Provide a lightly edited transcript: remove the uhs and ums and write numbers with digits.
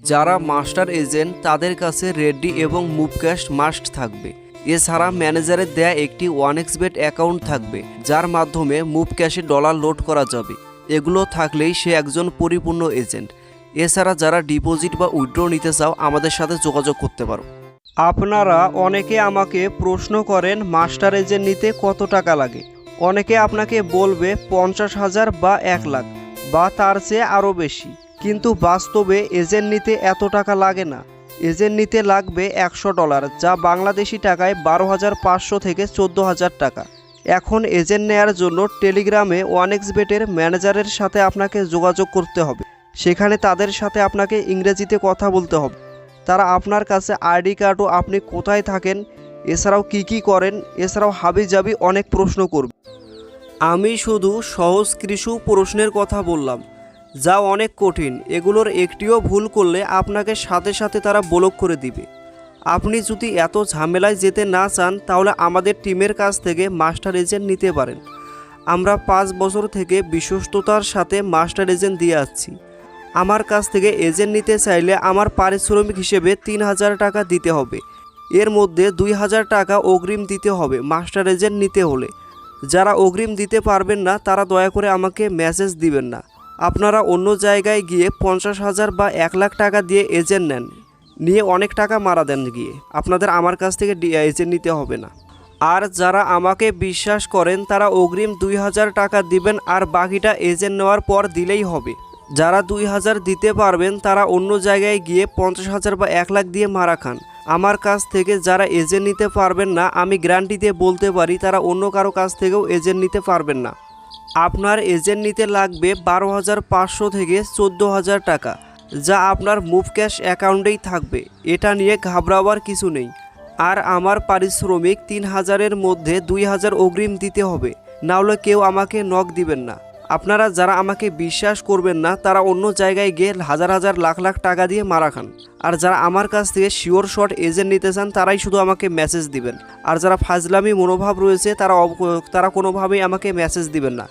যারা master agent তাদের কাছে রেডি এবং মুভ ক্যাশ মাস্ট থাকবে। এছাড়া ম্যানেজারের দেয়া একটি 1xBet অ্যাকাউন্ট থাকবে, যার মাধ্যমে মুভ ক্যাশে ডলার লোড করা যাবে। এগুলো থাকলেই সে একজন পরিপূর্ণ এজেন্ট। এছাড়া যারা ডিপোজিট বা উইথড্র নিতে চাও আমাদের সাথে যোগাযোগ করতে পারো। আপনারা অনেকে আমাকে প্রশ্ন করেন মাস্টার এজেন্ট নিতে কত টাকা লাগে। অনেকে আপনাকে বলবে 50,000 বা 1 লাখ বা তার চেয়ে আরও বেশি, কিন্তু বাস্তবে এজেন্ট নিতে এত টাকা লাগে না। এজেন্ট নিতে লাগবে $100, যা বাংলাদেশি টাকায় 12,500 থেকে 14,000 টাকা। এখন এজেন্ট নেয়ার জন্য টেলিগ্রামে 1xBet-এর ম্যানেজারের সাথে আপনাকে যোগাযোগ করতে হবে। সেখানে তাদের সাথে আপনাকে ইংরেজিতে কথা বলতে হবে। তারা আপনার কাছে আইডি কার্ড ও আপনি কোথায় থাকেন, এছাড়াও কি করেন, এছাড়াও হাবিজাবি অনেক প্রশ্ন করবে। আমি শুধু সহজ কিছু প্রশ্নের কথা বললাম, যা অনেক কঠিন। এগুলোর একটিও ভুল করলে আপনাকে সাথে সাথে তারা ব্লক করে দিবে। আপনি যদি এত ঝামেলায় যেতে না চান তাহলে আমাদের টিমের কাছ থেকে মাস্টার এজেন্ট নিতে পারেন। আমরা 5 বছর থেকে বিশ্বস্ততার সাথে মাস্টার এজেন্ট দিয়ে আসছি। আমার কাছ থেকে এজেন্ট নিতে চাইলে আমার পারিশ্রমিক হিসেবে 3,000 টাকা দিতে হবে। এর মধ্যে 2,000 টাকা অগ্রিম দিতে হবে মাস্টার এজেন্ট নিতে হলে। যারা অগ্রিম দিতে পারবেন না তারা দয়া করে আমাকে মেসেজ দিবেন না। আপনারা অন্য জায়গায় গিয়ে 50,000 বা 1 লাখ টাকা দিয়ে এজেন্ট নেন, নিয়ে অনেক টাকা মারা দেন গিয়ে। আপনাদের আমার কাছ থেকে এজেন্ট নিতে হবে না। আর যারা আমাকে বিশ্বাস করেন তারা অগ্রিম 2,000 টাকা দিবেন, আর বাকিটা এজেন্ট নেওয়ার পর দিলেই হবে। যারা 2,000 দিতে পারবেন তারা অন্য জায়গায় গিয়ে 50,000 বা 1 লাখ দিয়ে মারা খান। আমার কাছ থেকে যারা এজেন্ট নিতে পারবেন না, আমি গ্যারান্টি দিয়ে বলতে পারি তারা অন্য কারো কাছ থেকেও এজেন্ট নিতে পারবেন না। আপনার এজেন্ট নিতে লাগবে 12,500 থেকে 14,000 টাকা, যা আপনার মুভ ক্যাশ অ্যাকাউন্টেই থাকবে। এটা নিয়ে ঘাবড়াবার কিছু নেই। আর আমার পারিশ্রমিক 3,000-এর মধ্যে 2,000 অগ্রিম দিতে হবে, নাহলে কেউ আমাকে নক দিবেন না। আপনারা যারা আমাকে বিশ্বাস করবেন না তারা অন্য জায়গায় গিয়ে হাজার হাজার লাখ লাখ টাকা দিয়ে মারা খান। আর যারা আমার কাছ থেকে শিওর শট এজেন্ট নিতে চান তারাই শুধু আমাকে মেসেজ দিবেন। আর যারা ফাজলামি মনোভাব রয়েছে তারা কোনোভাবেই আমাকে মেসেজ দিবেন না।